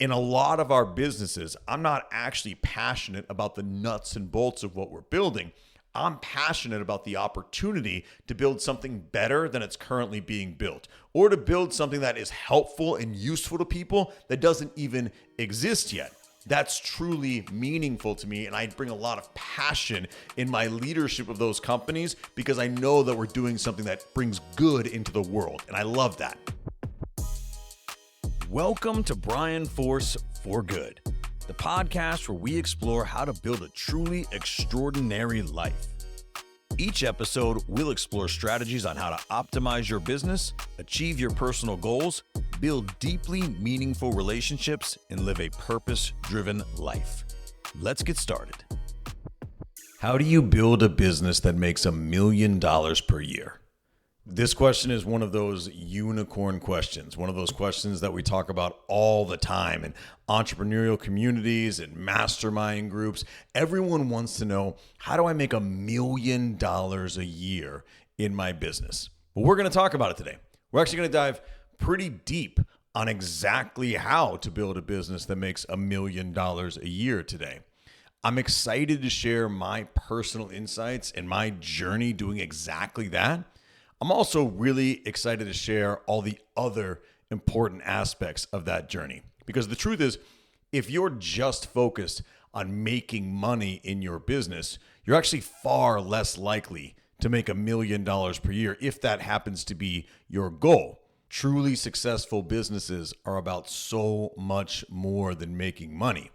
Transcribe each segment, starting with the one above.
In a lot of our businesses, I'm not actually passionate about the nuts and bolts of what we're building. I'm passionate about the opportunity to build something better than it's currently being built, or to build something that is helpful and useful to people that doesn't even exist yet. That's truly meaningful to me, and I bring a lot of passion in my leadership of those companies because I know that we're doing something that brings good into the world, and I love that. Welcome to Brian Force for Good, the podcast where we explore how to build a truly extraordinary life. Each episode, we'll explore strategies on how to optimize your business, achieve your personal goals, build deeply meaningful relationships, and live a purpose-driven life. Let's get started. How do you build a business that makes $1 million per year? This question is one of those unicorn questions, one of those questions that we talk about all the time in entrepreneurial communities and mastermind groups. Everyone wants to know, how do I make $1 million a year in my business? Well, we're going to talk about it today. We're actually going to dive pretty deep on exactly how to build a business that makes $1 million a year today. I'm excited to share my personal insights and my journey doing exactly that. I'm also really excited to share all the other important aspects of that journey. Because the truth is, if you're just focused on making money in your business, you're actually far less likely to make $1 million per year if that happens to be your goal. Truly successful businesses are about so much more than making money.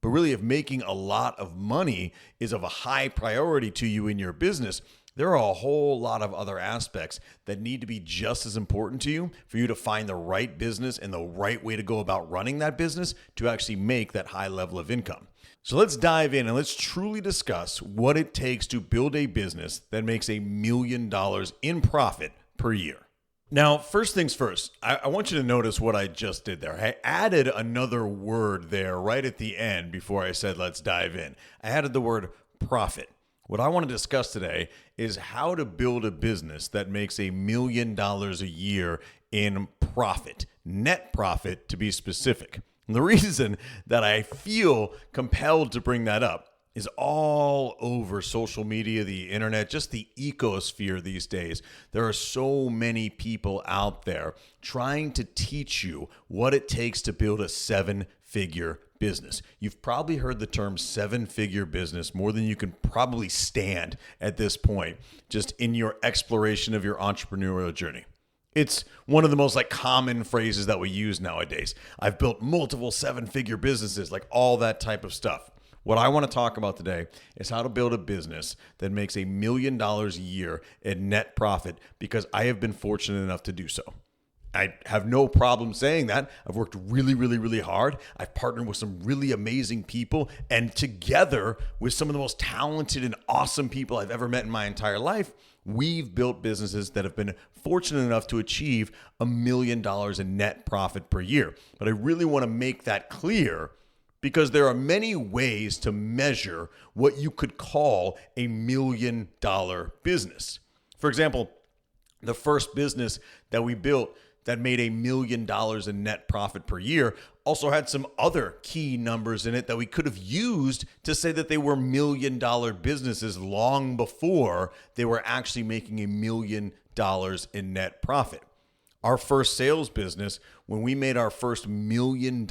But really, if making a lot of money is of a high priority to you in your business, there are a whole lot of other aspects that need to be just as important to you for you to find the right business and the right way to go about running that business to actually make that high level of income. So let's dive in and let's truly discuss what it takes to build a business that makes $1 million in profit per year. Now, first things first, I want you to notice what I just did there. I added another word there right at the end before I said let's dive in. I added the word profit. What I want to discuss today is how to build a business that makes $1 million a year in profit, net profit to be specific. And the reason that I feel compelled to bring that up is all over social media, the internet, just the ecosphere these days. There are so many people out there trying to teach you what it takes to build a seven-figure business. You've probably heard the term seven-figure business more than you can probably stand at this point, just in your exploration of your entrepreneurial journey. It's one of the most common phrases that we use nowadays. I've built multiple seven-figure businesses, all that type of stuff. What I want to talk about today is how to build a business that makes $1 million a year in net profit, because I have been fortunate enough to do so. I have no problem saying that. I've worked really, really, really hard. I've partnered with some really amazing people, and together with some of the most talented and awesome people I've ever met in my entire life, we've built businesses that have been fortunate enough to achieve $1 million in net profit per year. But I really want to make that clear, because there are many ways to measure what you could call $1 million business. For example, the first business that we built that made $1 million in net profit per year also had some other key numbers in it that we could have used to say that they were $1 million businesses long before they were actually making $1 million in net profit. Our first sales business, when we made our first $1 million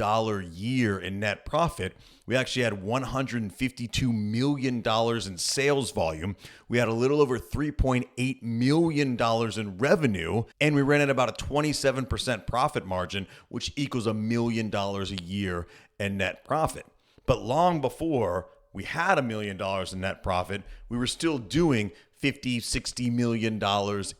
year in net profit, we actually had $152 million in sales volume. We had a little over $3.8 million in revenue, and we ran at about a 27% profit margin, which equals $1 million a year in net profit. But long before we had $1 million in net profit, we were still doing $50-60 million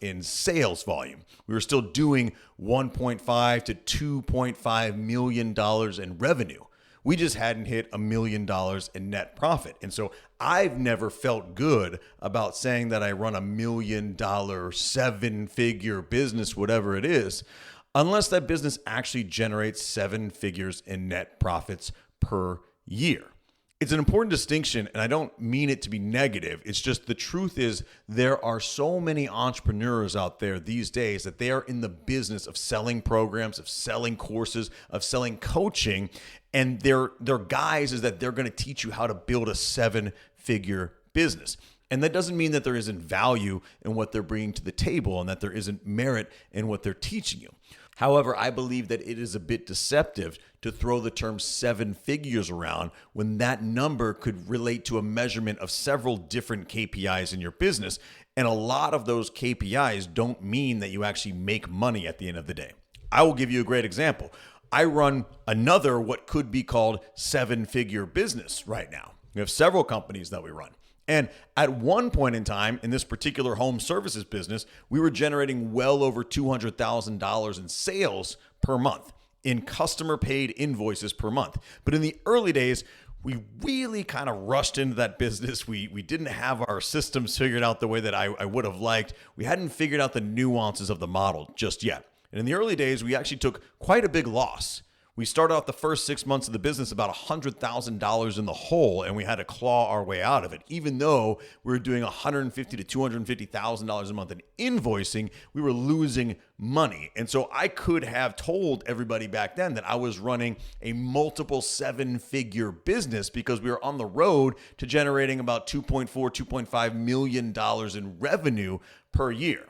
in sales volume. We were still doing $1.5 to $2.5 million in revenue. We just hadn't hit $1 million in net profit. And so I've never felt good about saying that I run $1 million, seven-figure business, whatever it is, unless that business actually generates seven figures in net profits per year. It's an important distinction, and I don't mean it to be negative. It's just the truth is there are so many entrepreneurs out there these days that they are in the business of selling programs, of selling courses, of selling coaching, and their guise is that they're going to teach you how to build a 7-figure business. And that doesn't mean that there isn't value in what they're bringing to the table and that there isn't merit in what they're teaching you. However, I believe that it is a bit deceptive to throw the term 7 figures around when that number could relate to a measurement of several different KPIs in your business. And a lot of those KPIs don't mean that you actually make money at the end of the day. I will give you a great example. I run another what could be called 7-figure business right now. We have several companies that we run. And at one point in time in this particular home services business, we were generating well over $200,000 in sales per month, in customer paid invoices per month. But in the early days, we really kind of rushed into that business. We didn't have our systems figured out the way that I would have liked. We hadn't figured out the nuances of the model just yet. And in the early days, we actually took quite a big loss. We started off the first 6 months of the business about $100,000 in the hole, and we had to claw our way out of it. Even though we were doing $150,000 to $250,000 a month in invoicing, we were losing money. And so I could have told everybody back then that I was running a multiple 7-figure business because we were on the road to generating about $2.4, $2.5 million in revenue per year.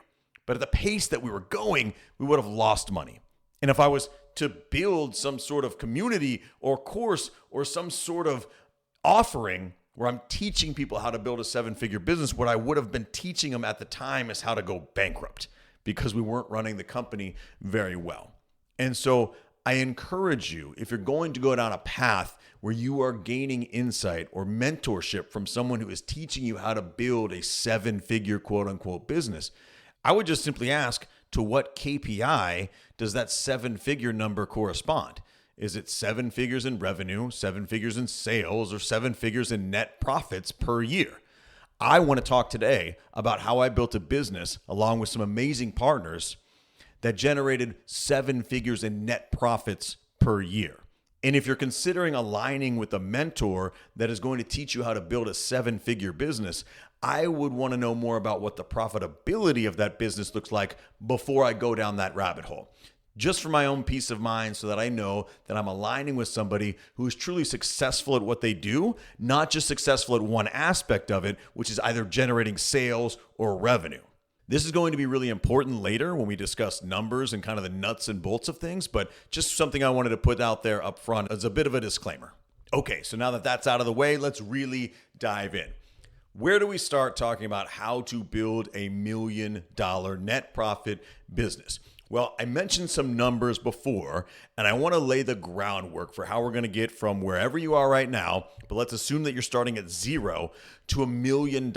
But at the pace that we were going, we would have lost money. And if I was to build some sort of community or course or some sort of offering where I'm teaching people how to build a 7-figure business, what I would have been teaching them at the time is how to go bankrupt because we weren't running the company very well. And so I encourage you, if you're going to go down a path where you are gaining insight or mentorship from someone who is teaching you how to build a 7-figure quote unquote business, I would just simply ask, to what KPI does that 7-figure number correspond? Is it 7 figures in revenue, 7 figures in sales, or 7 figures in net profits per year? I want to talk today about how I built a business along with some amazing partners that generated 7 figures in net profits per year. And if you're considering aligning with a mentor that is going to teach you how to build a 7-figure business, I would want to know more about what the profitability of that business looks like before I go down that rabbit hole. Just for my own peace of mind so that I know that I'm aligning with somebody who is truly successful at what they do, not just successful at one aspect of it, which is either generating sales or revenue. This is going to be really important later when we discuss numbers and kind of the nuts and bolts of things, but just something I wanted to put out there up front as a bit of a disclaimer. Okay, so now that that's out of the way, let's really dive in. Where do we start talking about how to build a $1 million net profit business? Well, I mentioned some numbers before, and I want to lay the groundwork for how we're going to get from wherever you are right now, but let's assume that you're starting at zero to $1 million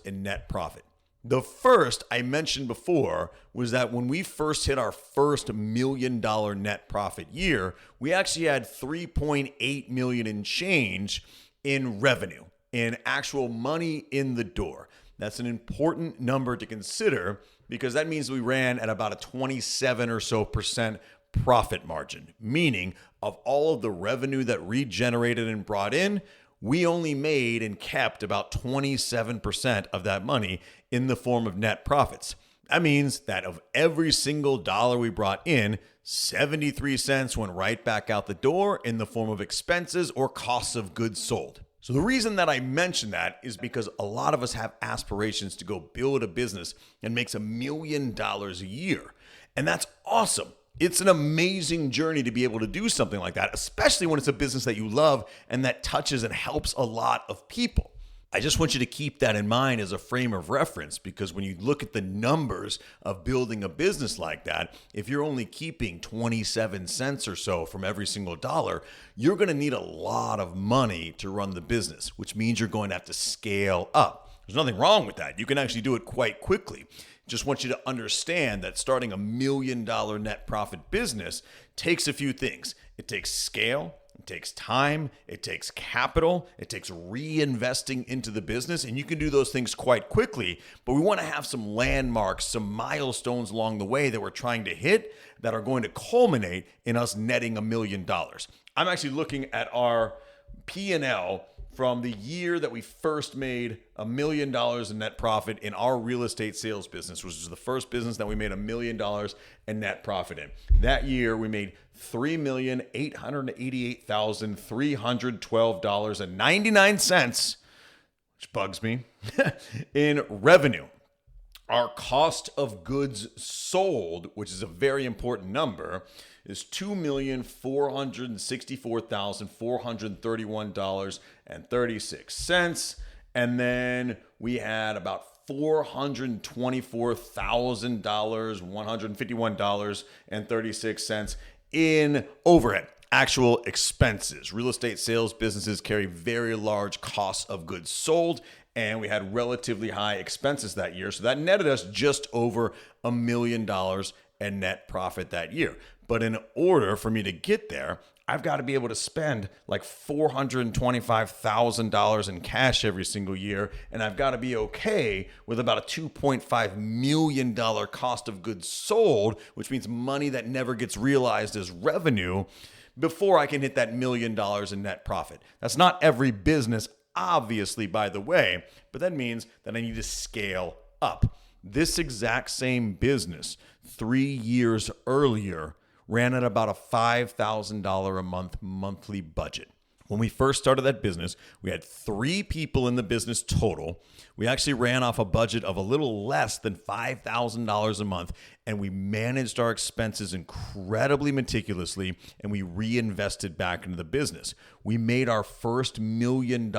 in net profit. The first I mentioned before was that when we first hit our first $1 million net profit year, we actually had $3.8 million in change in revenue, in actual money in the door. That's an important number to consider because that means we ran at about a 27 or so percent profit margin, meaning of all of the revenue that we generated and brought in, we only made and kept about 27% of that money in the form of net profits. That means that of every single dollar we brought in, 73 cents went right back out the door in the form of expenses or costs of goods sold. So the reason that I mention that is because a lot of us have aspirations to go build a business and makes $1 million a year. And that's awesome. It's an amazing journey to be able to do something like that, especially when it's a business that you love and that touches and helps a lot of people. I just want you to keep that in mind as a frame of reference because when you look at the numbers of building a business like that, if you're only keeping 27 cents or so from every single dollar, you're going to need a lot of money to run the business, which means you're going to have to scale up. There's nothing wrong with that. You can actually do it quite quickly. Just want you to understand that starting $1 million net profit business takes a few things. It takes scale. It takes time, it takes capital, it takes reinvesting into the business, and you can do those things quite quickly, but we want to have some landmarks, some milestones along the way that we're trying to hit that are going to culminate in us netting $1 million. I'm actually looking at our P&L from the year that we first made $1 million in net profit in our real estate sales business, which was the first business that we made $1 million in net profit in. That year, we made $3,888,312.99, which bugs me, in revenue. Our cost of goods sold, which is a very important number, is $2,464,431.36. And then we had about $424,000, $151.36 in overhead, actual expenses. Real estate sales businesses carry very large costs of goods sold, and we had relatively high expenses that year. So that netted us just over $1 million in net profit that year. But in order for me to get there, I've got to be able to spend like $425,000 in cash every single year. And I've got to be okay with about a $2.5 million cost of goods sold, which means money that never gets realized as revenue, before I can hit that $1 million in net profit. That's not every business, obviously, by the way, but that means that I need to scale up. This exact same business 3 years earlier ran at about a $5,000 a month monthly budget. When we first started that business, we had 3 people in the business total. We actually ran off a budget of a little less than $5,000 a month, and we managed our expenses incredibly meticulously, and we reinvested back into the business. We made our first $1 million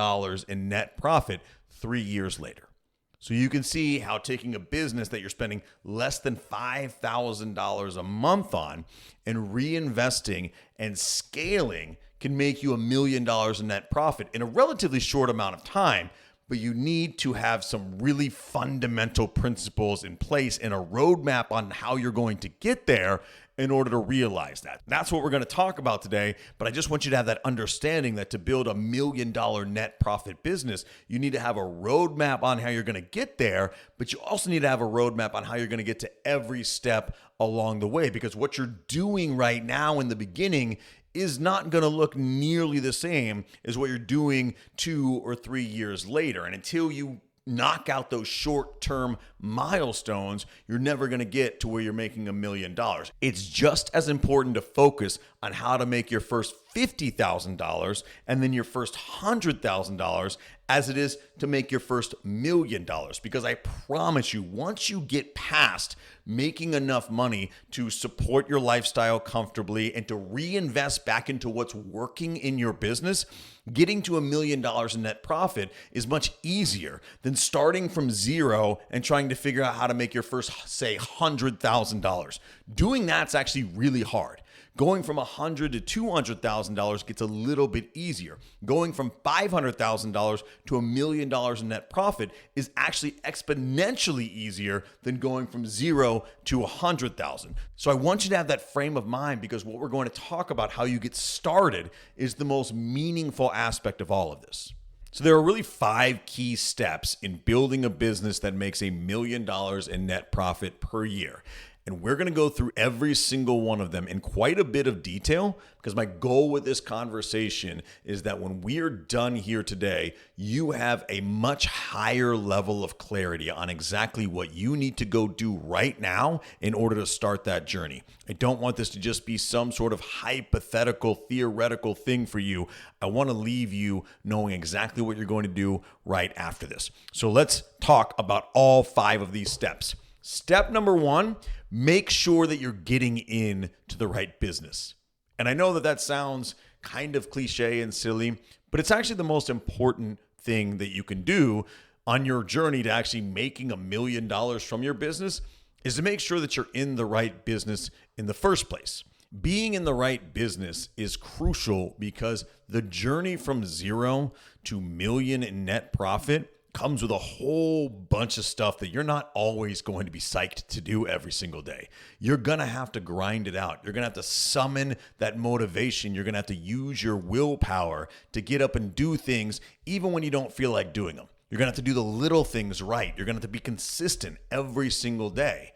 in net profit 3 years later. So you can see how taking a business that you're spending less than $5,000 a month on and reinvesting and scaling can make you $1 million in net profit in a relatively short amount of time. But you need to have some really fundamental principles in place and a roadmap on how you're going to get there in order to realize that. That's what we're going to talk about today. But I just want you to have that understanding that to build $1 million net profit business, you need to have a roadmap on how you're going to get there. But you also need to have a roadmap on how you're going to get to every step along the way. Because what you're doing right now in the beginning is not going to look nearly the same as what you're doing 2 or 3 years later. And until you knock out those short-term milestones, you're never going to get to where you're making $1 million. It's just as important to focus on how to make your first $50,000 and then your first $100,000 as it is to make your first $1 million. Because I promise you, once you get past making enough money to support your lifestyle comfortably and to reinvest back into what's working in your business, getting to $1 million in net profit is much easier than starting from zero and trying to figure out how to make your first, say, $100,000. Doing that's actually really hard. Going from $100,000 to $200,000 gets a little bit easier. Going from $500,000 to $1 million in net profit is actually exponentially easier than going from zero to $100,000. So I want you to have that frame of mind, because what we're going to talk about, how you get started, is the most meaningful aspect of all of this. So there are really 5 key steps in building a business that makes $1 million in net profit per year. And we're going to go through every single one of them in quite a bit of detail, because my goal with this conversation is that when we're done here today, you have a much higher level of clarity on exactly what you need to go do right now in order to start that journey. I don't want this to just be some sort of hypothetical, theoretical thing for you. I want to leave you knowing exactly what you're going to do right after this. So let's talk about all 5 of these steps. Step number 1, make sure that you're getting in to the right business. And I know that that sounds kind of cliche and silly, but it's actually the most important thing that you can do on your journey to actually making $1 million from your business, is to make sure that you're in the right business in the first place. Being in the right business is crucial, because the journey from zero to $1 million in net profit comes with a whole bunch of stuff that you're not always going to be psyched to do every single day. You're going to have to grind it out. You're going to have to summon that motivation. You're going to have to use your willpower to get up and do things even when you don't feel like doing them. You're going to have to do the little things right. You're going to have to be consistent every single day.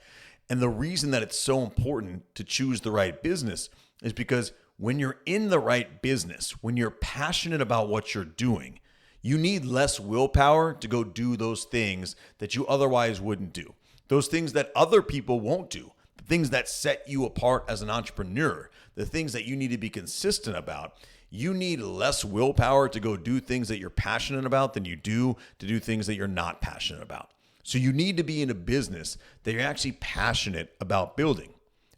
And the reason that it's so important to choose the right business is because when you're in the right business, when you're passionate about what you're doing, You need less willpower to go do those things that you otherwise wouldn't do. Those things that other people won't do. The things that set you apart as an entrepreneur. The things that you need to be consistent about. You need less willpower to go do things that you're passionate about than you do to do things that you're not passionate about. So you need to be in a business that you're actually passionate about building.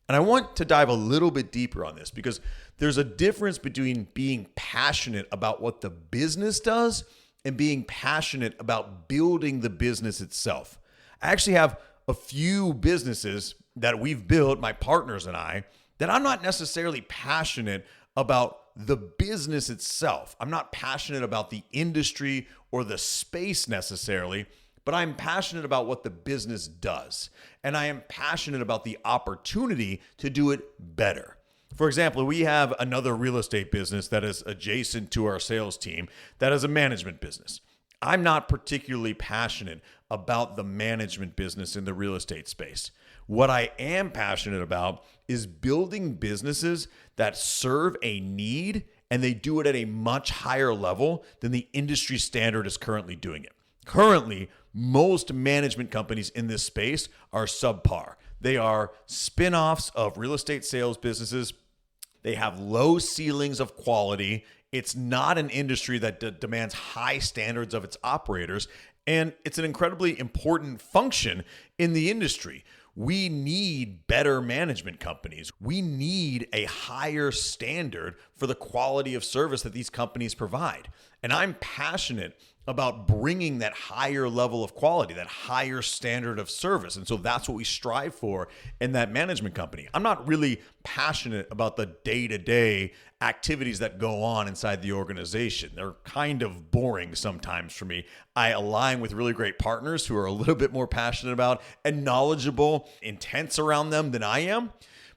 And I want to dive a little bit deeper on this because there's a difference between being passionate about what the business does and being passionate about building the business itself. I actually have a few businesses that we've built, my partners and I, that I'm not necessarily passionate about the business itself. I'm not passionate about the industry or the space necessarily, but I'm passionate about what the business does. And I am passionate about the opportunity to do it better. For example, we have another real estate business that is adjacent to our sales team that is a management business. I'm not particularly passionate about the management business in the real estate space. What I am passionate about is building businesses that serve a need and they do it at a much higher level than the industry standard is currently doing it. Currently, most management companies in this space are subpar. They are spin-offs of real estate sales businesses. They have low ceilings of quality. It's not an industry that demands high standards of its operators, and it's an incredibly important function in the industry. We need better management companies. We need a higher standard for the quality of service that these companies provide. And I'm passionate about bringing that higher level of quality, that higher standard of service. And so that's what we strive for in that management company. I'm not really passionate about the day-to-day activities that go on inside the organization. They're kind of boring sometimes for me. I align with really great partners who are a little bit more passionate about and knowledgeable, intense around them than I am.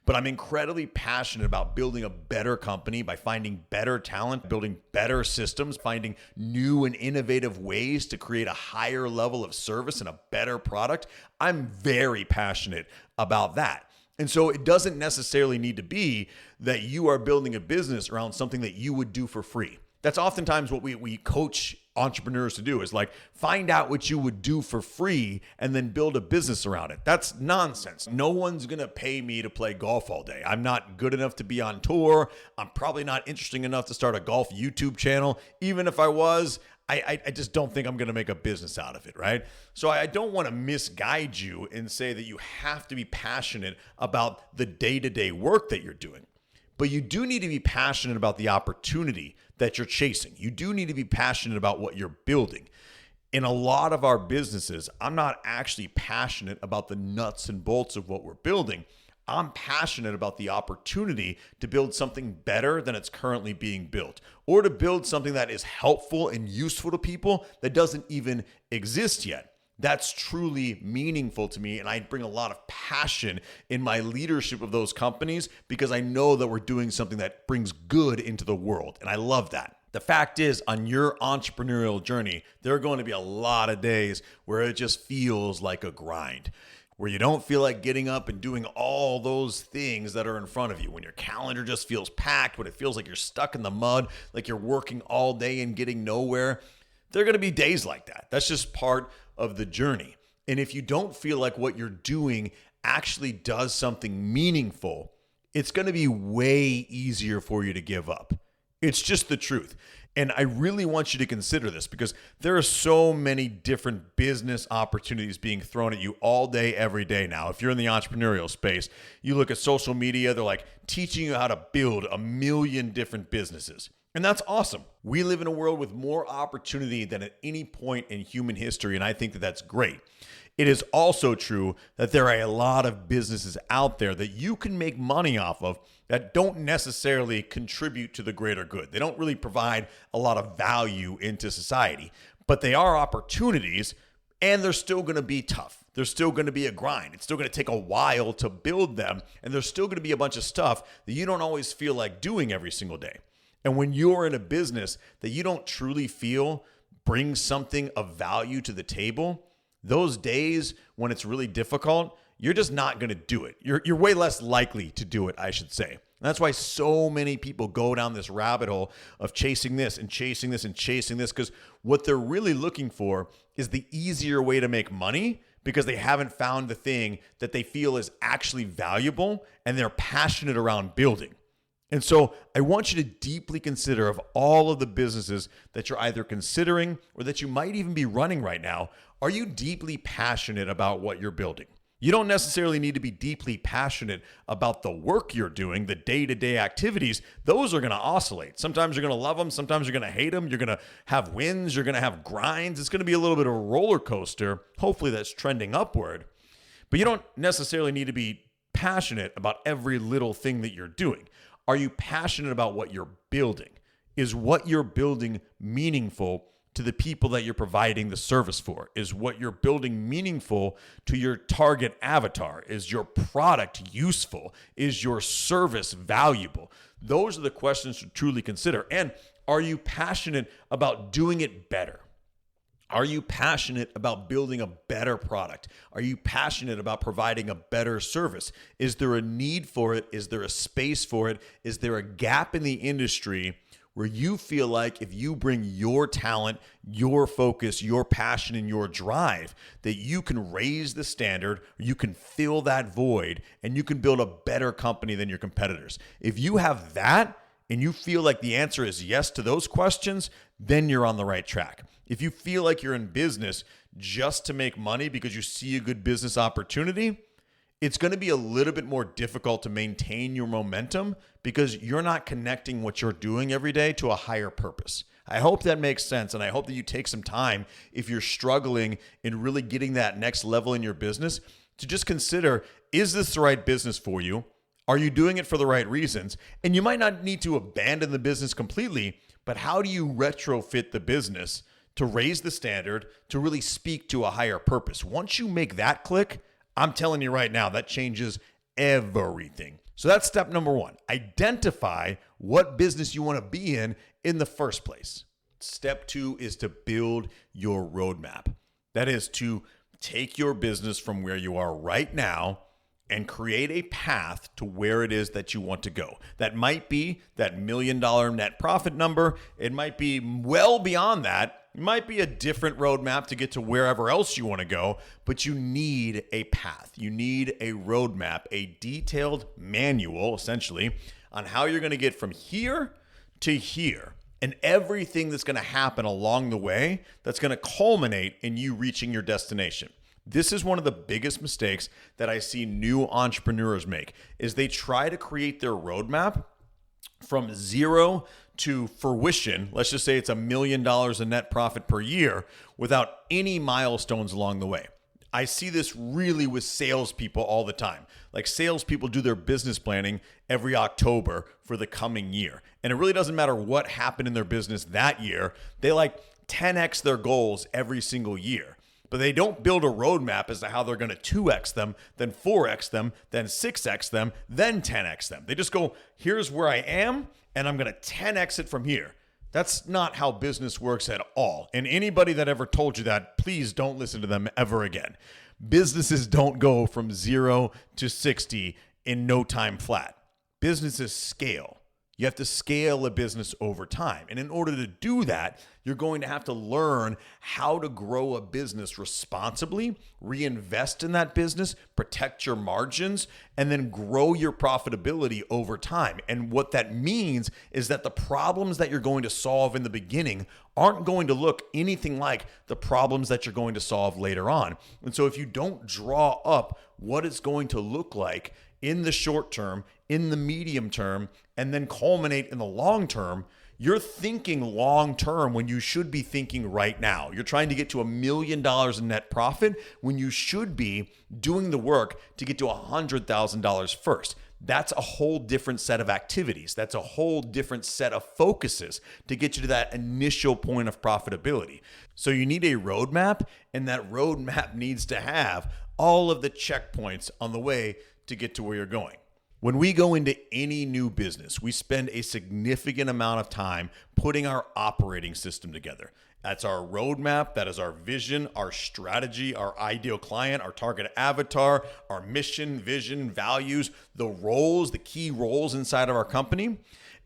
But I'm incredibly passionate about building a better company by finding better talent, building better systems, finding new and innovative ways to create a higher level of service and a better product. I'm very passionate about that. And so it doesn't necessarily need to be that you are building a business around something that you would do for free. That's oftentimes what we coach entrepreneurs to do is like find out what you would do for free and then build a business around it. That's nonsense. No one's going to pay me to play golf all day. I'm not good enough to be on tour. I'm probably not interesting enough to start a golf YouTube channel. Even if I was, I just don't think I'm going to make a business out of it, right? So I don't want to misguide you and say that you have to be passionate about the day-to-day work that you're doing. But you do need to be passionate about the opportunity that you're chasing. You do need to be passionate about what you're building. In a lot of our businesses, I'm not actually passionate about the nuts and bolts of what we're building. I'm passionate about the opportunity to build something better than it's currently being built, or to build something that is helpful and useful to people that doesn't even exist yet. That's truly meaningful to me, and I bring a lot of passion in my leadership of those companies because I know that we're doing something that brings good into the world, and I love that. The fact is, on your entrepreneurial journey, there are going to be a lot of days where it just feels like a grind, where you don't feel like getting up and doing all those things that are in front of you, when your calendar just feels packed, when it feels like you're stuck in the mud, like you're working all day and getting nowhere. There are going to be days like that. That's just part of the journey. And if you don't feel like what you're doing actually does something meaningful, it's going to be way easier for you to give up. It's just the truth. And I really want you to consider this because there are so many different business opportunities being thrown at you all day, every day now. If you're in the entrepreneurial space, you look at social media, they're like teaching you how to build 1 million different businesses. And that's awesome. We live in a world with more opportunity than at any point in human history, and I think that that's great. It is also true that there are a lot of businesses out there that you can make money off of that don't necessarily contribute to the greater good. They don't really provide a lot of value into society, but they are opportunities, and they're still going to be tough. There's still going to be a grind. It's still going to take a while to build them, and there's still going to be a bunch of stuff that you don't always feel like doing every single day. And when you're in a business that you don't truly feel brings something of value to the table, those days when it's really difficult, you're just not going to do it. You're way less likely to do it, I should say. And that's why so many people go down this rabbit hole of chasing this and chasing this and chasing this, because what they're really looking for is the easier way to make money, because they haven't found the thing that they feel is actually valuable and they're passionate around building. And so I want you to deeply consider, of all of the businesses that you're either considering or that you might even be running right now, are you deeply passionate about what you're building? You don't necessarily need to be deeply passionate about the work you're doing, the day-to-day activities. Those are going to oscillate. Sometimes you're going to love them. Sometimes you're going to hate them. You're going to have wins. You're going to have grinds. It's going to be a little bit of a roller coaster. Hopefully that's trending upward. But you don't necessarily need to be passionate about every little thing that you're doing. Are you passionate about what you're building? Is what you're building meaningful to the people that you're providing the service for? Is what you're building meaningful to your target avatar? Is your product useful? Is your service valuable? Those are the questions to truly consider. And are you passionate about doing it better? Are you passionate about building a better product? Are you passionate about providing a better service? Is there a need for it? Is there a space for it? Is there a gap in the industry where you feel like if you bring your talent, your focus, your passion, and your drive, that you can raise the standard, you can fill that void, and you can build a better company than your competitors? If you have that, and you feel like the answer is yes to those questions, then you're on the right track. If you feel like you're in business just to make money because you see a good business opportunity, it's going to be a little bit more difficult to maintain your momentum because you're not connecting what you're doing every day to a higher purpose. I hope that makes sense, and I hope that you take some time, if you're struggling in really getting that next level in your business, to just consider, is this the right business for you? Are you doing it for the right reasons? And you might not need to abandon the business completely, but how do you retrofit the business to raise the standard, to really speak to a higher purpose? Once you make that click, I'm telling you right now, that changes everything. So that's step number one. Identify what business you want to be in the first place. Step two is to build your roadmap. That is to take your business from where you are right now and create a path to where it is that you want to go. That might be that $1 million net profit number. It might be well beyond that. It might be a different roadmap to get to wherever else you want to go, but you need a path. You need a roadmap, a detailed manual, essentially, on how you're going to get from here to here, and everything that's going to happen along the way that's going to culminate in you reaching your destination. This is one of the biggest mistakes that I see new entrepreneurs make, is they try to create their roadmap from zero to fruition. Let's just say it's $1 million in net profit per year without any milestones along the way. I see this really with salespeople all the time. Like, salespeople do their business planning every October for the coming year. And it really doesn't matter what happened in their business that year. They like 10x their goals every single year. But they don't build a roadmap as to how they're going to 2x them, then 4x them, then 6x them, then 10x them. They just go, here's where I am, and I'm going to 10x it from here. That's not how business works at all. And anybody that ever told you that, please don't listen to them ever again. Businesses don't go from 0 to 60 in no time flat. Businesses scale. You have to scale a business over time. And in order to do that, you're going to have to learn how to grow a business responsibly, reinvest in that business, protect your margins, and then grow your profitability over time. And what that means is that the problems that you're going to solve in the beginning aren't going to look anything like the problems that you're going to solve later on. And so if you don't draw up what it's going to look like in the short term, in the medium term, and then culminate in the long term, you're thinking long term when you should be thinking right now. You're trying to get to $1 million in net profit when you should be doing the work to get to $100,000 first. That's a whole different set of activities. That's a whole different set of focuses to get you to that initial point of profitability. So you need a roadmap, and that roadmap needs to have all of the checkpoints on the way to get to where you're going. When we go into any new business, we spend a significant amount of time putting our operating system together. That's our roadmap, that is our vision, our strategy, our ideal client, our target avatar, our mission, vision, values, the roles, the key roles inside of our company,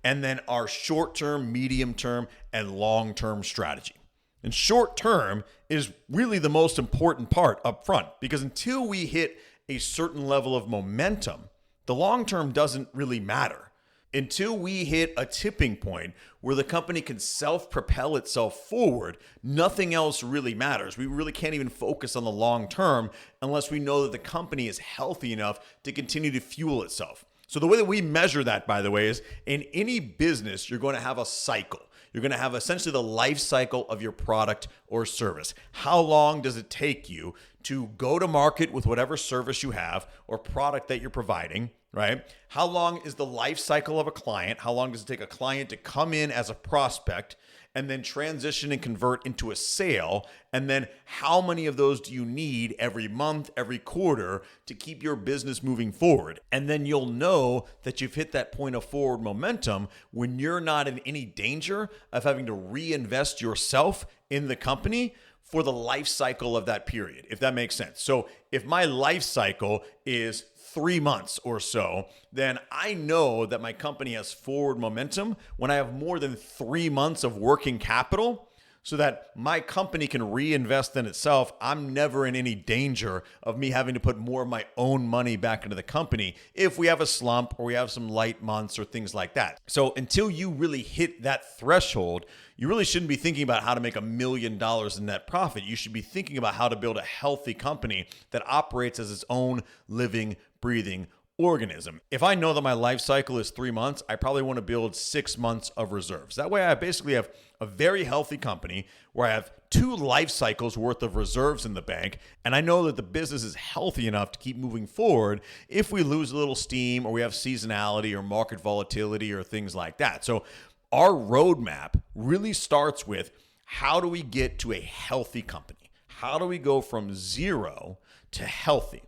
and then our short-term, medium-term, and long-term strategy. And short-term is really the most important part up front, because until we hit a certain level of momentum, the long term doesn't really matter. Until we hit a tipping point where the company can self-propel itself forward, nothing else really matters. We really can't even focus on the long term unless we know that the company is healthy enough to continue to fuel itself. So the way that we measure that, by the way, is in any business, you're going to have a cycle. You're going to have essentially the life cycle of your product or service. How long does it take you to go to market with whatever service you have or product that you're providing, right? How long is the life cycle of a client? How long does it take a client to come in as a prospect and then transition and convert into a sale? And then how many of those do you need every month, every quarter to keep your business moving forward? And then you'll know that you've hit that point of forward momentum when you're not in any danger of having to reinvest yourself in the company for the life cycle of that period, if that makes sense. So if my life cycle is 3 months or so, then I know that my company has forward momentum when I have more than 3 months of working capital so that my company can reinvest in itself. I'm never in any danger of me having to put more of my own money back into the company if we have a slump or we have some light months or things like that. So until you really hit that threshold, you really shouldn't be thinking about how to make $1 million in net profit. You should be thinking about how to build a healthy company that operates as its own living, breathing organism. If I know that my life cycle is 3 months, I probably want to build 6 months of reserves. That way I basically have a very healthy company where I have 2 life cycles worth of reserves in the bank, and I know that the business is healthy enough to keep moving forward if we lose a little steam or we have seasonality or market volatility or things like that. So our roadmap really starts with, how do we get to a healthy company? How do we go from zero to healthy?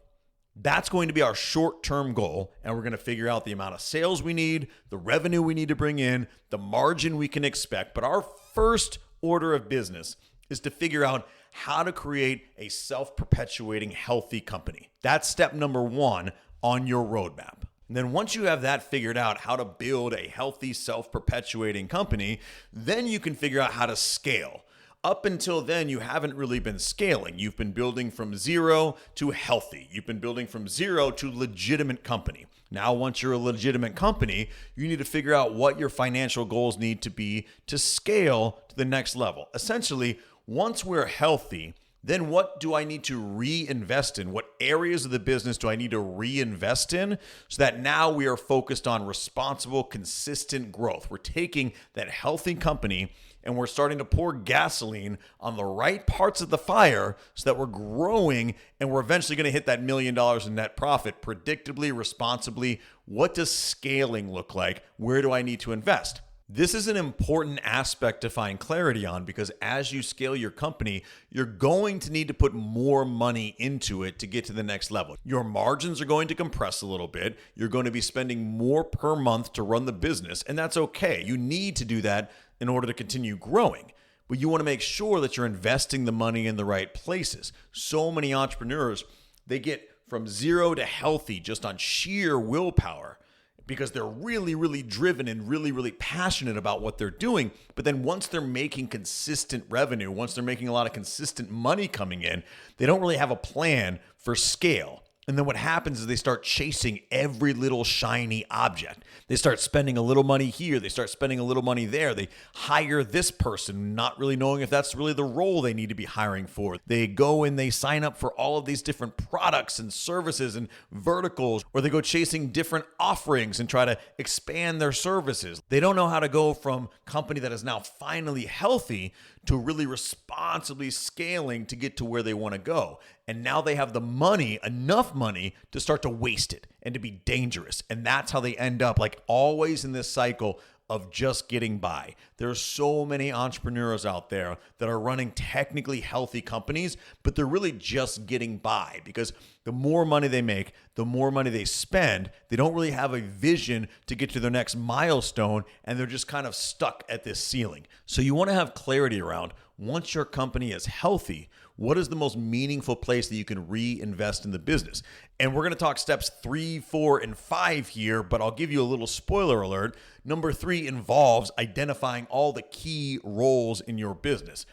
That's going to be our short-term goal, and we're going to figure out the amount of sales we need, the revenue we need to bring in, the margin we can expect. But our first order of business is to figure out how to create a self-perpetuating healthy company. That's step number 1 on your roadmap. And then once you have that figured out, how to build a healthy, self-perpetuating company, then you can figure out how to scale. Up until then, you haven't really been scaling. You've been building from zero to healthy. You've been building from zero to legitimate company. Now, once you're a legitimate company, you need to figure out what your financial goals need to be to scale to the next level. Essentially, once we're healthy, then what do I need to reinvest in? What areas of the business do I need to reinvest in so that now we are focused on responsible, consistent growth? We're taking that healthy company and we're starting to pour gasoline on the right parts of the fire so that we're growing and we're eventually going to hit that $1 million in net profit predictably, responsibly. What does scaling look like? Where do I need to invest? This is an important aspect to find clarity on, because as you scale your company, you're going to need to put more money into it to get to the next level. Your margins are going to compress a little bit. You're going to be spending more per month to run the business, and that's okay. You need to do that in order to continue growing. But you want to make sure that you're investing the money in the right places. So many entrepreneurs, they get from zero to healthy just on sheer willpower, because they're really, really driven and really, really passionate about what they're doing. But then once they're making consistent revenue, once they're making a lot of consistent money coming in, they don't really have a plan for scale. And then what happens is they start chasing every little shiny object. They start spending a little money here. They start spending a little money there. They hire this person, not really knowing if that's really the role they need to be hiring for. They go and they sign up for all of these different products and services and verticals, or they go chasing different offerings and try to expand their services. They don't know how to go from a company that is now finally healthy to really responsibly scaling to get to where they want to go. And now they have the money, enough money, to start to waste it and to be dangerous. And that's how they end up, like always in this cycle of just getting by. There are so many entrepreneurs out there that are running technically healthy companies, but they're really just getting by because The more money they make, the more money they spend. They don't really have a vision to get to their next milestone, and they're just kind of stuck at this ceiling. So you want to have clarity around, once your company is healthy, what is the most meaningful place that you can reinvest in the business? And we're going to talk steps 3, 4, and 5 here, but I'll give you a little spoiler alert. Number 3 involves identifying all the key roles in your business.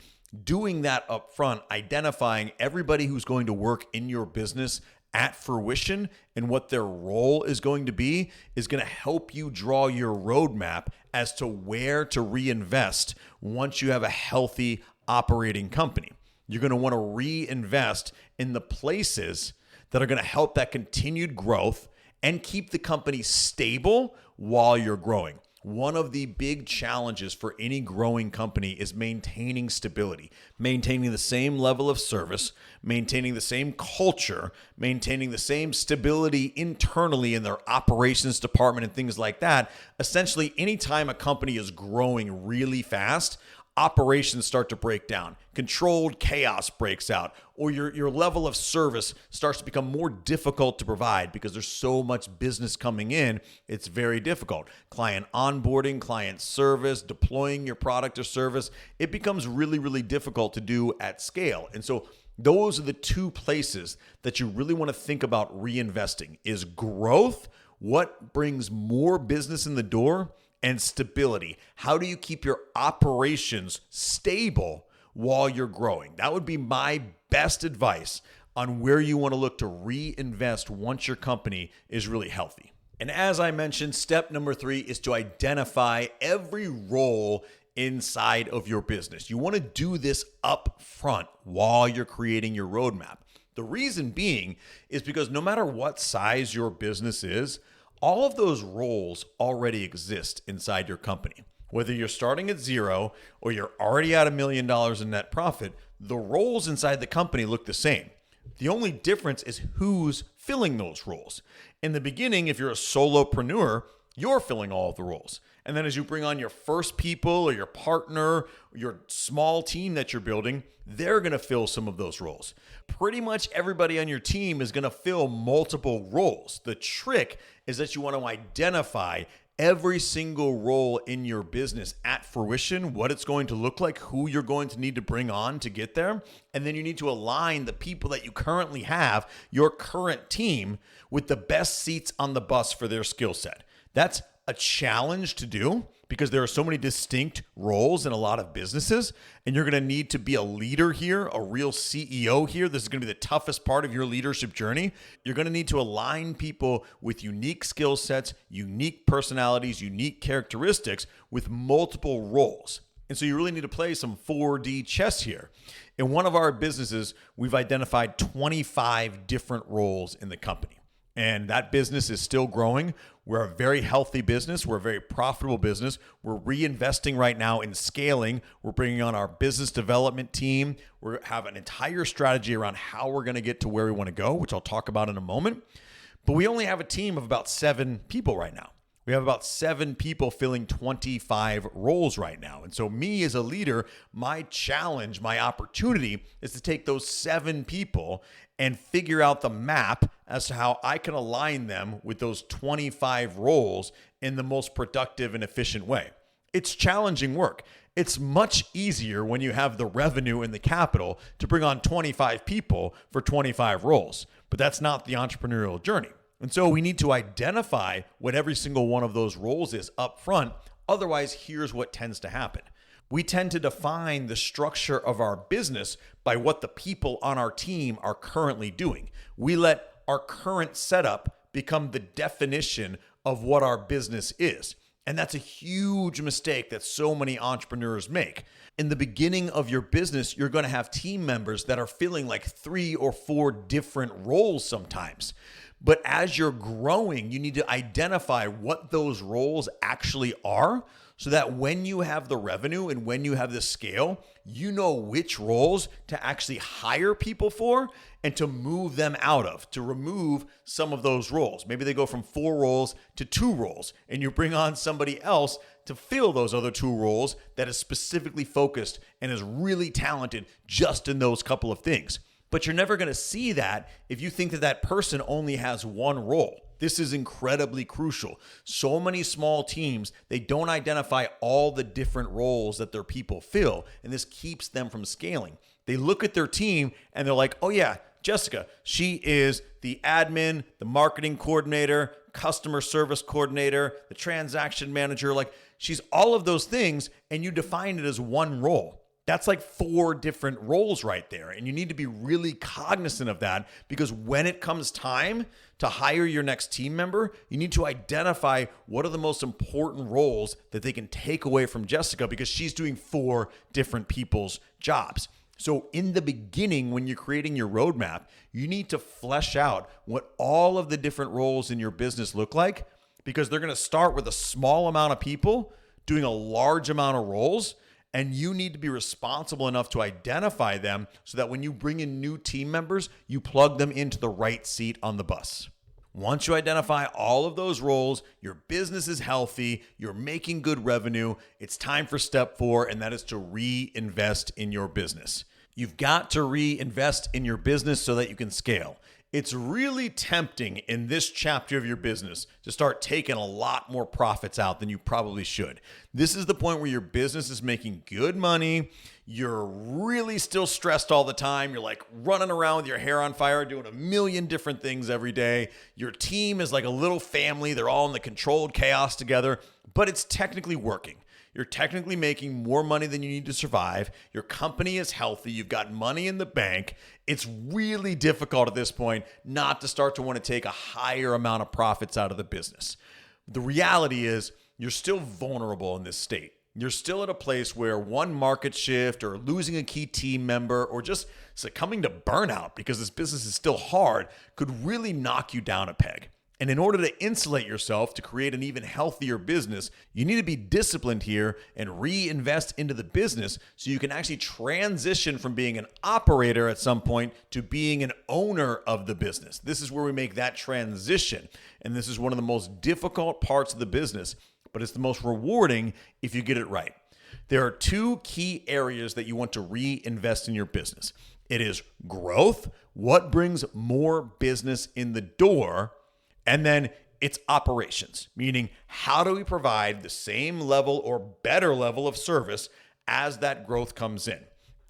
Doing that up front, identifying everybody who's going to work in your business at fruition and what their role is going to be is going to help you draw your roadmap as to where to reinvest once you have a healthy operating company. You're going to want to reinvest in the places that are going to help that continued growth and keep the company stable while you're growing. One of the big challenges for any growing company is maintaining stability, maintaining the same level of service, maintaining the same culture, maintaining the same stability internally in their operations department and things like that. Essentially, anytime a company is growing really fast, operations start to break down, controlled chaos breaks out, or your level of service starts to become more difficult to provide because there's so much business coming in. It's very difficult. Client onboarding, client service, deploying your product or service, it becomes really, really difficult to do at scale. And so those are the 2 places that you really want to think about reinvesting is growth, what brings more business in the door, and stability. How do you keep your operations stable while you're growing? That would be my best advice on where you want to look to reinvest once your company is really healthy. And as I mentioned, step number 3 is to identify every role inside of your business. You want to do this up front while you're creating your roadmap. The reason being is because no matter what size your business is, all of those roles already exist inside your company. Whether you're starting at 0 or you're already at $1 million in net profit, the roles inside the company look the same. The only difference is who's filling those roles. In the beginning, if you're a solopreneur, you're filling all of the roles. And then as you bring on your first people or your partner, your small team that you're building, they're going to fill some of those roles. Pretty much everybody on your team is going to fill multiple roles. The trick is that you want to identify every single role in your business at fruition, what it's going to look like, who you're going to need to bring on to get there. And then you need to align the people that you currently have, your current team, with the best seats on the bus for their skill set. That's a challenge to do because there are so many distinct roles in a lot of businesses, and you're going to need to be a leader here, a real CEO here. This is going to be the toughest part of your leadership journey. You're going to need to align people with unique skill sets, unique personalities, unique characteristics with multiple roles. And so you really need to play some 4D chess here. In one of our businesses, we've identified 25 different roles in the company. And that business is still growing. We're a very healthy business. We're a very profitable business. We're reinvesting right now in scaling. We're bringing on our business development team. We have an entire strategy around how we're going to get to where we want to go, which I'll talk about in a moment. But we only have a team of about 7 people right now. We have about 7 people filling 25 roles right now. And so me as a leader, my challenge, my opportunity is to take those 7 people and figure out the map as to how I can align them with those 25 roles in the most productive and efficient way. It's challenging work. It's much easier when you have the revenue and the capital to bring on 25 people for 25 roles, but that's not the entrepreneurial journey. And so we need to identify what every single one of those roles is up front. Otherwise, here's what tends to happen. We tend to define the structure of our business by what the people on our team are currently doing. We let our current setup become the definition of what our business is. And that's a huge mistake that so many entrepreneurs make. In the beginning of your business, you're going to have team members that are filling like 3 or 4 different roles sometimes. But as you're growing, you need to identify what those roles actually are so that when you have the revenue and when you have the scale, you know which roles to actually hire people for and to move them out of, to remove some of those roles. Maybe they go from 4 roles to 2 roles, and you bring on somebody else to fill those other 2 roles that is specifically focused and is really talented just in those couple of things. But you're never going to see that if you think that that person only has one role. This is incredibly crucial. So many small teams, they don't identify all the different roles that their people fill, and this keeps them from scaling. They look at their team and they're like, oh yeah, Jessica, she is the admin, the marketing coordinator, customer service coordinator, the transaction manager. Like, she's all of those things, and you define it as one role. That's like 4 different roles right there. And you need to be really cognizant of that, because when it comes time to hire your next team member, you need to identify what are the most important roles that they can take away from Jessica, because she's doing 4 different people's jobs. So in the beginning, when you're creating your roadmap, you need to flesh out what all of the different roles in your business look like, because they're going to start with a small amount of people doing a large amount of roles. And you need to be responsible enough to identify them so that when you bring in new team members, you plug them into the right seat on the bus. Once you identify all of those roles, your business is healthy, you're making good revenue, it's time for step 4, and that is to reinvest in your business. You've got to reinvest in your business so that you can scale. It's really tempting in this chapter of your business to start taking a lot more profits out than you probably should. This is the point where your business is making good money. You're really still stressed all the time. You're like running around with your hair on fire, doing a million different things every day. Your team is like a little family. They're all in the controlled chaos together, but it's technically working. You're technically making more money than you need to survive. Your company is healthy. You've got money in the bank. It's really difficult at this point not to start to want to take a higher amount of profits out of the business. The reality is you're still vulnerable in this state. You're still at a place where one market shift or losing a key team member or just succumbing to burnout because this business is still hard could really knock you down a peg. And in order to insulate yourself to create an even healthier business, you need to be disciplined here and reinvest into the business so you can actually transition from being an operator at some point to being an owner of the business. This is where we make that transition. And this is one of the most difficult parts of the business, but it's the most rewarding if you get it right. There are 2 key areas that you want to reinvest in your business. It is growth, what brings more business in the door, and then it's operations, meaning how do we provide the same level or better level of service as that growth comes in?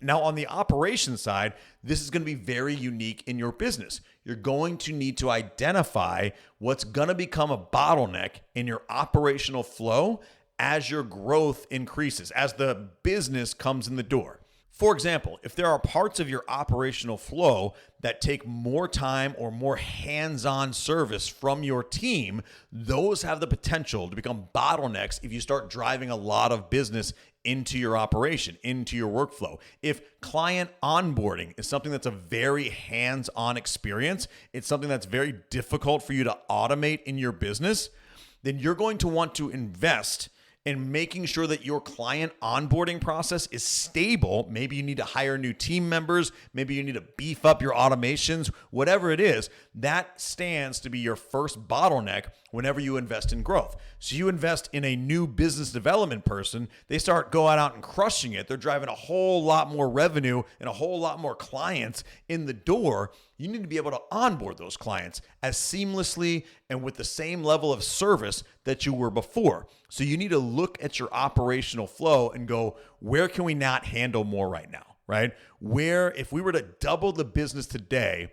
Now, on the operations side, this is going to be very unique in your business. You're going to need to identify what's going to become a bottleneck in your operational flow as your growth increases, as the business comes in the door. For example, if there are parts of your operational flow that take more time or more hands-on service from your team, those have the potential to become bottlenecks if you start driving a lot of business into your operation, into your workflow. If client onboarding is something that's a very hands-on experience, it's something that's very difficult for you to automate in your business, then you're going to want to invest in making sure that your client onboarding process is stable. Maybe you need to hire new team members. Maybe you need to beef up your automations, whatever it is. That stands to be your first bottleneck whenever you invest in growth. So you invest in a new business development person, they start going out and crushing it. They're driving a whole lot more revenue and a whole lot more clients in the door. You need to be able to onboard those clients as seamlessly and with the same level of service that you were before. So you need to look at your operational flow and go, where can we not handle more right now, right? Where, if we were to double the business today,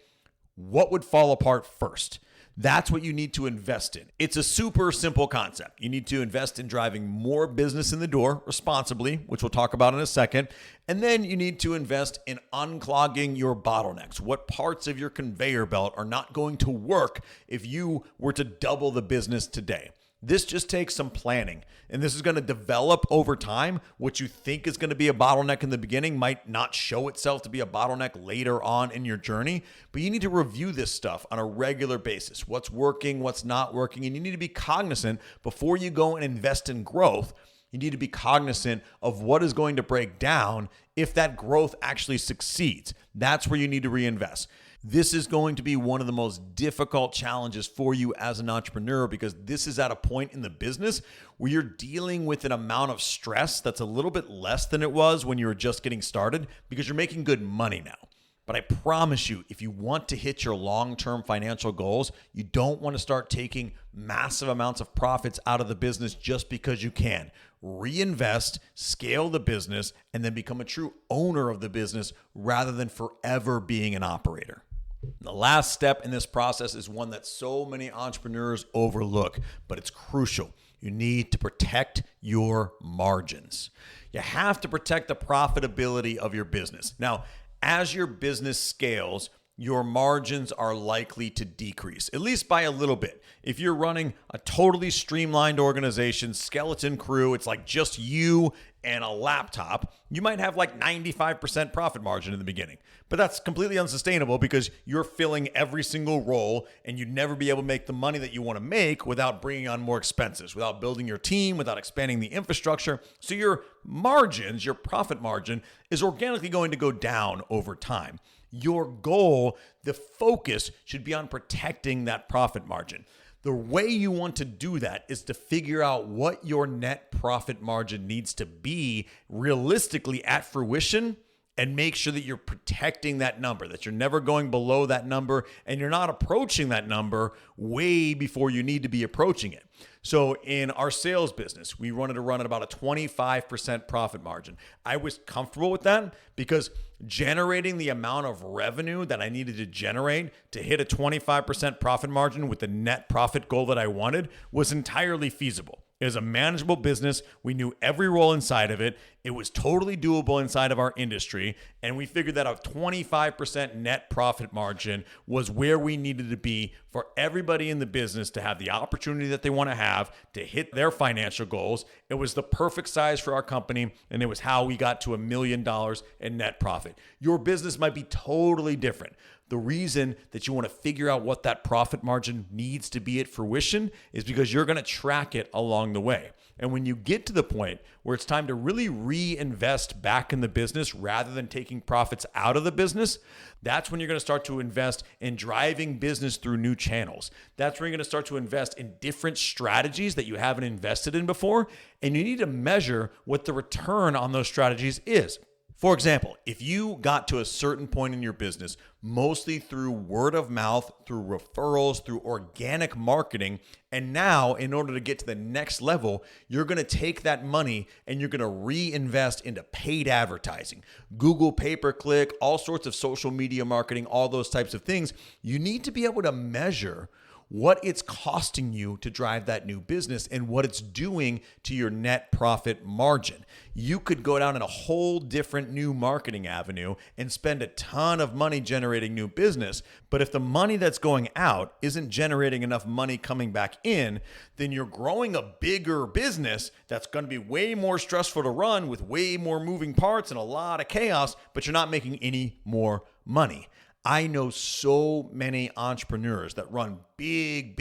what would fall apart first? That's what you need to invest in. It's a super simple concept. You need to invest in driving more business in the door responsibly, which we'll talk about in a second. And then you need to invest in unclogging your bottlenecks. What parts of your conveyor belt are not going to work if you were to double the business today? This just takes some planning, and this is going to develop over time. What you think is going to be a bottleneck in the beginning might not show itself to be a bottleneck later on in your journey, but you need to review this stuff on a regular basis. What's working, what's not working, and you need to be cognizant before you go and invest in growth. You need to be cognizant of what is going to break down if that growth actually succeeds. That's where you need to reinvest. This is going to be one of the most difficult challenges for you as an entrepreneur, because this is at a point in the business where you're dealing with an amount of stress that's a little bit less than it was when you were just getting started, because you're making good money now. But I promise you, if you want to hit your long-term financial goals, you don't want to start taking massive amounts of profits out of the business just because you can. Reinvest, scale the business, and then become a true owner of the business rather than forever being an operator. The last step in this process is one that so many entrepreneurs overlook, but it's crucial. You need to protect your margins. You have to protect the profitability of your business. Now, as your business scales, your margins are likely to decrease, at least by a little bit. If you're running a totally streamlined organization, skeleton crew, it's like just you and a laptop, you might have like 95% profit margin in the beginning. But that's completely unsustainable because you're filling every single role and you'd never be able to make the money that you want to make without bringing on more expenses, without building your team, without expanding the infrastructure. So your margins, your profit margin is organically going to go down over time. Your goal, the focus should be on protecting that profit margin. The way you want to do that is to figure out what your net profit margin needs to be realistically at fruition and make sure that you're protecting that number, that you're never going below that number and you're not approaching that number way before you need to be approaching it. So in our sales business, we wanted to run at about a 25% profit margin. I was comfortable with that because generating the amount of revenue that I needed to generate to hit a 25% profit margin with the net profit goal that I wanted was entirely feasible. It was a manageable business. We knew every role inside of it. It was totally doable inside of our industry. And we figured that a 25% net profit margin was where we needed to be for everybody in the business to have the opportunity that they want to have to hit their financial goals. It was the perfect size for our company. And it was how we got to $1 million in net profit. Your business might be totally different. The reason that you want to figure out what that profit margin needs to be at fruition is because you're going to track it along the way. And when you get to the point where it's time to really reinvest back in the business rather than taking profits out of the business, that's when you're going to start to invest in driving business through new channels. That's where you're going to start to invest in different strategies that you haven't invested in before. And you need to measure what the return on those strategies is. For example, if you got to a certain point in your business, mostly through word of mouth, through referrals, through organic marketing, and now in order to get to the next level, you're going to take that money and you're going to reinvest into paid advertising, Google pay-per-click, all sorts of social media marketing, all those types of things. You need to be able to measure what it's costing you to drive that new business and what it's doing to your net profit margin. You could go down in a whole different new marketing avenue and spend a ton of money generating new business. But if the money that's going out isn't generating enough money coming back in, then you're growing a bigger business that's going to be way more stressful to run with way more moving parts and a lot of chaos, but you're not making any more money. I know so many entrepreneurs that run big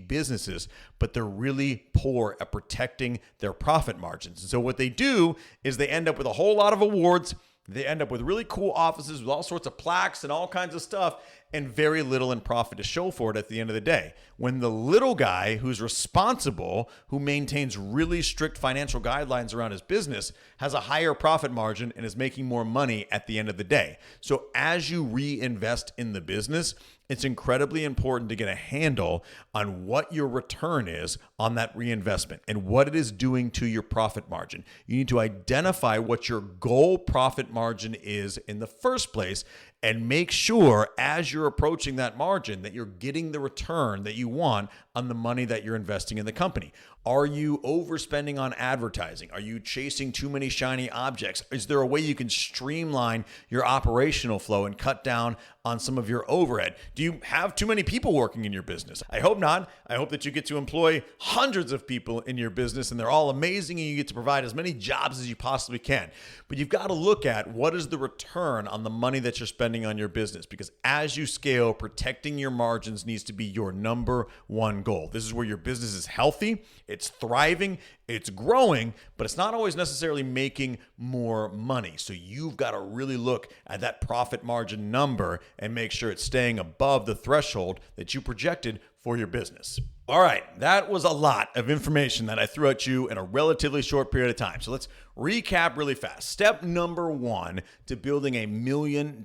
businesses, but they're really poor at protecting their profit margins. And so what they do is they end up with a whole lot of awards. They end up with really cool offices with all sorts of plaques and all kinds of stuff and very little in profit to show for it at the end of the day. When the little guy who's responsible, who maintains really strict financial guidelines around his business, has a higher profit margin and is making more money at the end of the day. So as you reinvest in the business, it's incredibly important to get a handle on what your return is on that reinvestment and what it is doing to your profit margin. You need to identify what your goal profit margin is in the first place and make sure as you're approaching that margin that you're getting the return that you want on the money that you're investing in the company. Are you overspending on advertising? Are you chasing too many shiny objects? Is there a way you can streamline your operational flow and cut down on some of your overhead? Do you have too many people working in your business? I hope not. I hope that you get to employ hundreds of people in your business and they're all amazing and you get to provide as many jobs as you possibly can. But you've got to look at what is the return on the money that you're spending on your business, because as you scale, protecting your margins needs to be your number one goal. This is where your business is healthy, it's thriving, It's growing, but it's not always necessarily making more money. So you've got to really look at that profit margin number and make sure it's staying above the threshold that you projected for your business. All right, that was a lot of information that I threw at you in a relatively short period of time. So let's recap really fast. Step number 1 to building a $1 million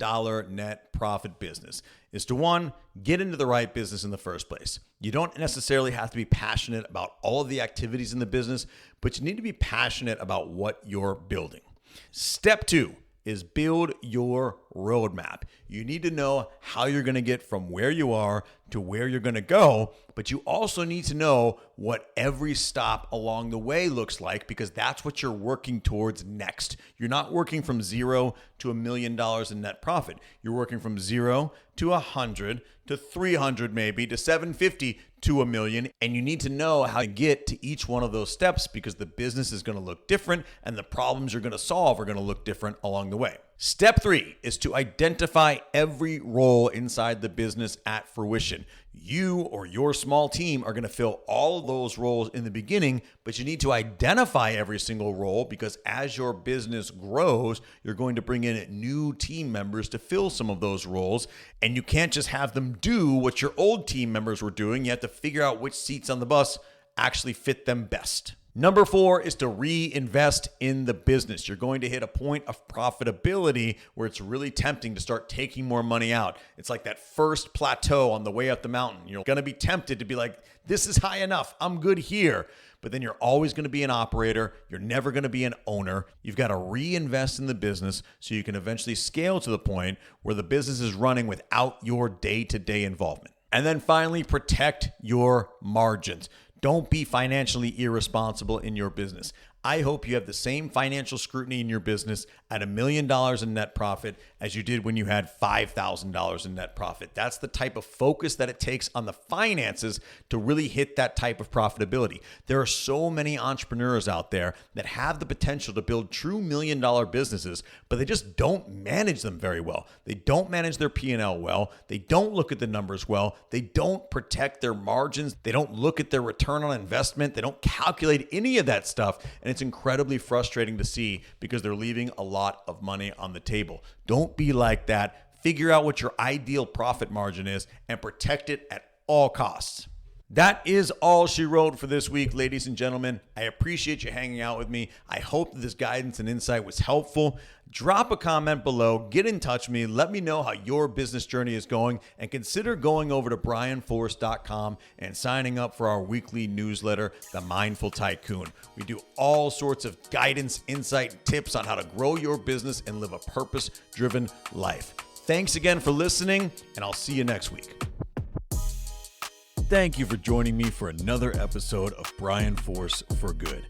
net profit business is to, 1, get into the right business in the first place. You don't necessarily have to be passionate about all of the activities in the business, but you need to be passionate about what you're building. Step 2 is build your roadmap. You need to know how you're going to get from where you are to where you're going to go, but you also need to know what every stop along the way looks like, because that's what you're working towards next. You're not working from 0 to $1 million in net profit. You're working from 0 to 100 to 300, maybe to 750 to $1 million. And you need to know how to get to each one of those steps, because the business is going to look different and the problems you're going to solve are going to look different along the way. Step 3 is to identify every role inside the business at fruition. You or your small team are going to fill all of those roles in the beginning, but you need to identify every single role, because as your business grows, you're going to bring in new team members to fill some of those roles. And you can't just have them do what your old team members were doing. You have to figure out which seats on the bus actually fit them best. Number 4 is to reinvest in the business. You're going to hit a point of profitability where it's really tempting to start taking more money out. It's like that first plateau on the way up the mountain. You're going to be tempted to be like, this is high enough, I'm good here. But then you're always going to be an operator. You're never going to be an owner. You've got to reinvest in the business so you can eventually scale to the point where the business is running without your day-to-day involvement. And then finally, protect your margins. Don't be financially irresponsible in your business. I hope you have the same financial scrutiny in your business at $1 million in net profit as you did when you had $5,000 in net profit. That's the type of focus that it takes on the finances to really hit that type of profitability. There are so many entrepreneurs out there that have the potential to build true $1 million businesses, but they just don't manage them very well. They don't manage their P&L well. They don't look at the numbers well. They don't protect their margins. They don't look at their return on investment. They don't calculate any of that stuff. And it's incredibly frustrating to see, because they're leaving a lot of money on the table. Don't be like that. Figure out what your ideal profit margin is and protect it at all costs. That is all she wrote for this week, ladies and gentlemen. I appreciate you hanging out with me. I hope that this guidance and insight was helpful. Drop a comment below, get in touch with me, let me know how your business journey is going, and consider going over to brianforce.com and signing up for our weekly newsletter, The Mindful Tycoon. We do all sorts of guidance, insight, tips on how to grow your business and live a purpose-driven life. Thanks again for listening, and I'll see you next week. Thank you for joining me for another episode of Brian Force for Good.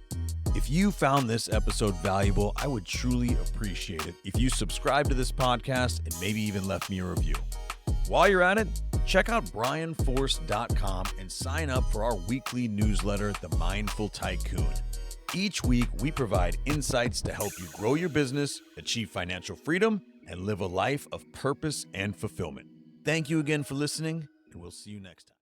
If you found this episode valuable, I would truly appreciate it if you subscribe to this podcast and maybe even left me a review. While you're at it, check out brianforce.com and sign up for our weekly newsletter, The Mindful Tycoon. Each week, we provide insights to help you grow your business, achieve financial freedom, and live a life of purpose and fulfillment. Thank you again for listening, and we'll see you next time.